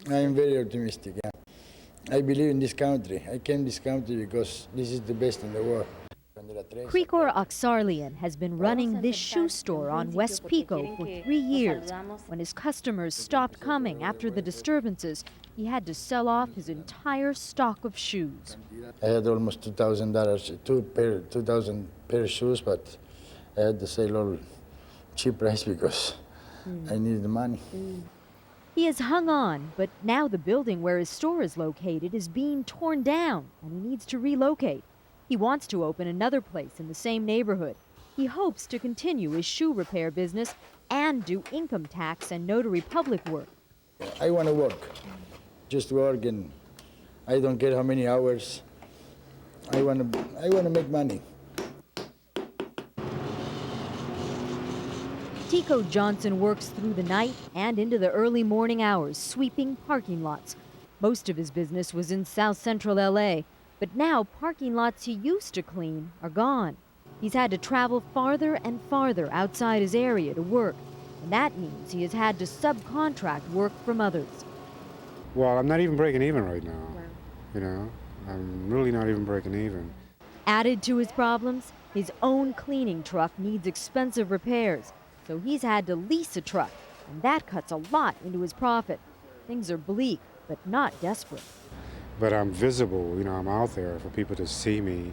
I am very optimistic. Yeah. I believe in this country. I came this country because this is the best in the world. Krikor Aksarlian has been running this shoe store on West Pico for 3 years. When his customers stopped coming after the disturbances, he had to sell off his entire stock of shoes. I had almost $2,000, 2,000 pair of shoes, but I had to sell all cheap price because I needed the money. He has hung on, but now the building where his store is located is being torn down and he needs to relocate. He wants to open another place in the same neighborhood. He hopes to continue his shoe repair business and do income tax and notary public work. I want to work, just work, and I don't care how many hours. I want to make money. Tico Johnson works through the night and into the early morning hours, sweeping parking lots. Most of his business was in South Central LA, but now parking lots he used to clean are gone. He's had to travel farther and farther outside his area to work, and that means he has had to subcontract work from others. Well, I'm not even breaking even right now, you know. I'm really not even breaking even. Added to his problems, his own cleaning truck needs expensive repairs, so he's had to lease a truck, and that cuts a lot into his profit. Things are bleak, but not desperate. But I'm visible, you know, I'm out there for people to see me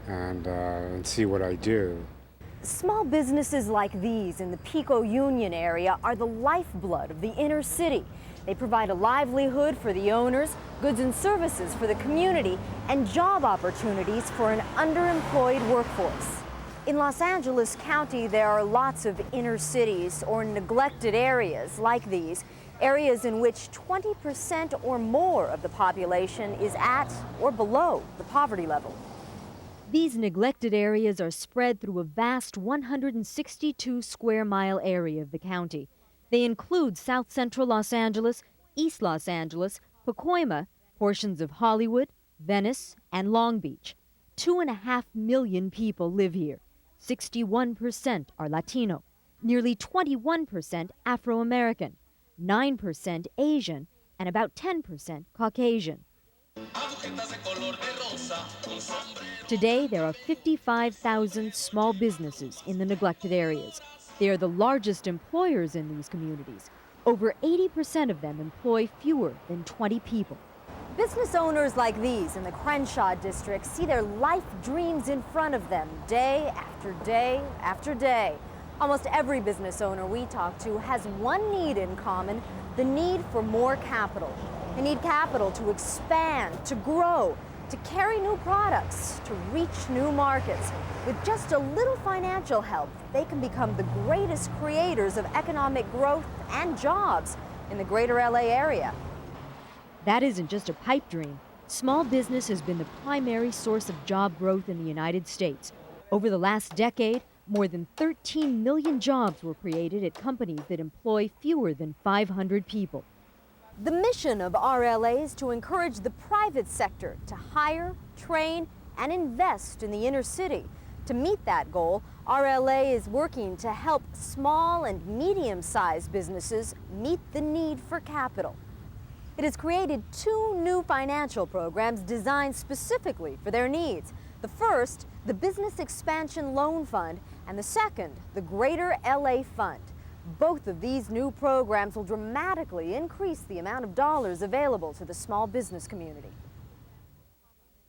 and see what I do. Small businesses like these in the Pico Union area are the lifeblood of the inner city. They provide a livelihood for the owners, goods and services for the community, and job opportunities for an underemployed workforce. In Los Angeles County, there are lots of inner cities or neglected areas like these, areas in which 20% or more of the population is at or below the poverty level. These neglected areas are spread through a vast 162 square mile area of the county. They include South Central Los Angeles, East Los Angeles, Pacoima, portions of Hollywood, Venice, and Long Beach. 2.5 million people live here. 61% are Latino, nearly 21% Afro-American, 9% Asian, and about 10% Caucasian. Today, there are 55,000 small businesses in the neglected areas. They are the largest employers in these communities. Over 80% of them employ fewer than 20 people. Business owners like these in the Crenshaw district see their life dreams in front of them day after day after day. Almost every business owner we talk to has one need in common, the need for more capital. They need capital to expand, to grow, to carry new products, to reach new markets. With just a little financial help, they can become the greatest creators of economic growth and jobs in the greater LA area. That isn't just a pipe dream. Small business has been the primary source of job growth in the United States. Over the last decade, more than 13 million jobs were created at companies that employ fewer than 500 people. The mission of RLA is to encourage the private sector to hire, train, and invest in the inner city. To meet that goal, RLA is working to help small and medium-sized businesses meet the need for capital. It has created 2 new financial programs designed specifically for their needs. The first, the Business Expansion Loan Fund, and the second, the Greater LA Fund. Both of these new programs will dramatically increase the amount of dollars available to the small business community.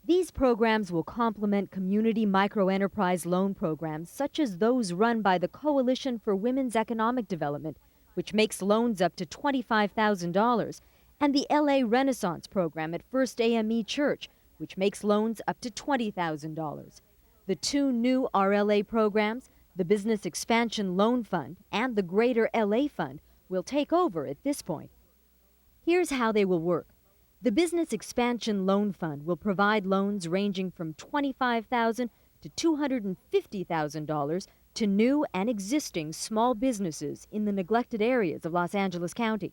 These programs will complement community microenterprise loan programs such as those run by the Coalition for Women's Economic Development, which makes loans up to $25,000, and the LA Renaissance program at First AME Church, which makes loans up to $20,000. The 2 new RLA programs, the Business Expansion Loan Fund and the Greater LA Fund, will take over at this point. Here's how they will work. The Business Expansion Loan Fund will provide loans ranging from $25,000 to $250,000 to new and existing small businesses in the neglected areas of Los Angeles County.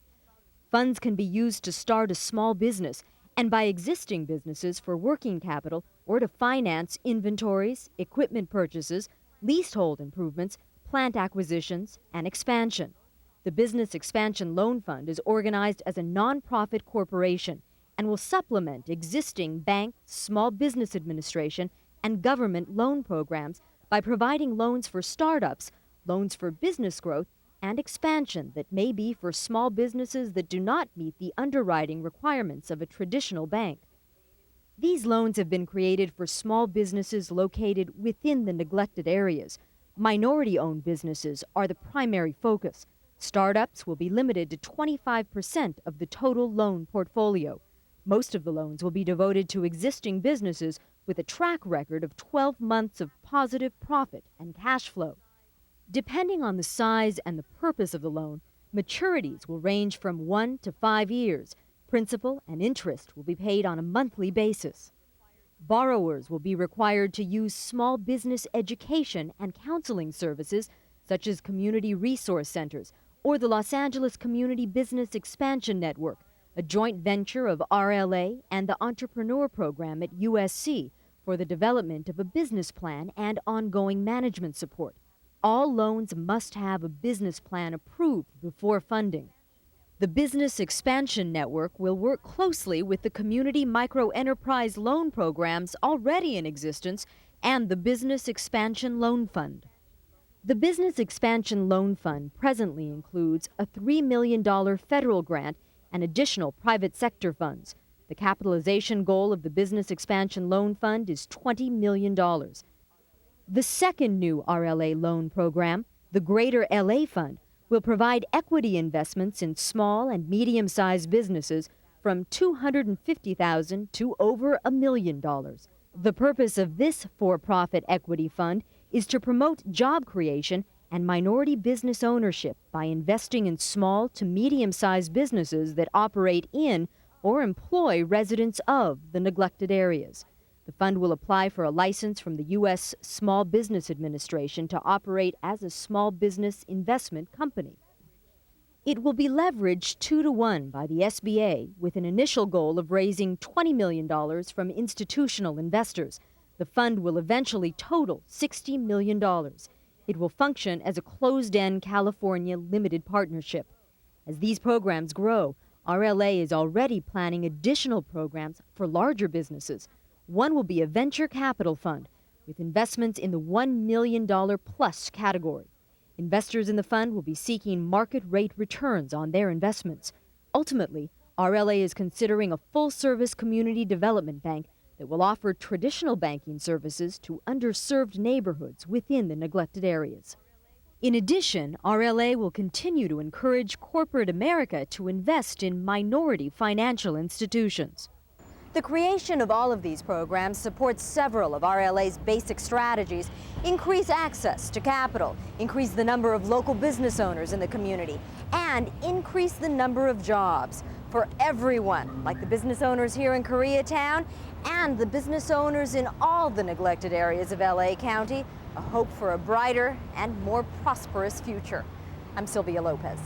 Funds can be used to start a small business and by existing businesses for working capital or to finance inventories, equipment purchases, leasehold improvements, plant acquisitions, and expansion. The Business Expansion Loan Fund is organized as a nonprofit corporation and will supplement existing bank, small business administration, and government loan programs by providing loans for startups, loans for business growth, and expansion that may be for small businesses that do not meet the underwriting requirements of a traditional bank. These loans have been created for small businesses located within the neglected areas. Minority-owned businesses are the primary focus. Startups will be limited to 25% of the total loan portfolio. Most of the loans will be devoted to existing businesses with a track record of 12 months of positive profit and cash flow. Depending on the size and the purpose of the loan, maturities will range from 1 to 5 years. Principal and interest will be paid on a monthly basis. Borrowers will be required to use small business education and counseling services such as community resource centers or the Los Angeles Community Business Expansion Network, a joint venture of RLA and the Entrepreneur Program at USC for the development of a business plan and ongoing management support. All loans must have a business plan approved before funding. The Business Expansion Network will work closely with the Community Microenterprise Loan Programs already in existence and the Business Expansion Loan Fund. The Business Expansion Loan Fund presently includes a $3 million federal grant and additional private sector funds. The capitalization goal of the Business Expansion Loan Fund is $20 million. The second new RLA loan program, the Greater LA Fund, will provide equity investments in small and medium-sized businesses from $250,000 to over $1 million. The purpose of this for-profit equity fund is to promote job creation and minority business ownership by investing in small to medium-sized businesses that operate in or employ residents of the neglected areas. The fund will apply for a license from the U.S. Small Business Administration to operate as a small business investment company. It will be leveraged 2-to-1 by the SBA with an initial goal of raising $20 million from institutional investors. The fund will eventually total $60 million. It will function as a closed-end California limited partnership. As these programs grow, RLA is already planning additional programs for larger businesses. One will be a venture capital fund with investments in the $1 million plus category. Investors in the fund will be seeking market rate returns on their investments. Ultimately, RLA is considering a full-service community development bank that will offer traditional banking services to underserved neighborhoods within the neglected areas. In addition, RLA will continue to encourage corporate America to invest in minority financial institutions. The creation of all of these programs supports several of RLA's basic strategies: increase access to capital, increase the number of local business owners in the community, and increase the number of jobs for everyone, like the business owners here in Koreatown and the business owners in all the neglected areas of LA County. A hope for a brighter and more prosperous future. I'm Sylvia Lopez.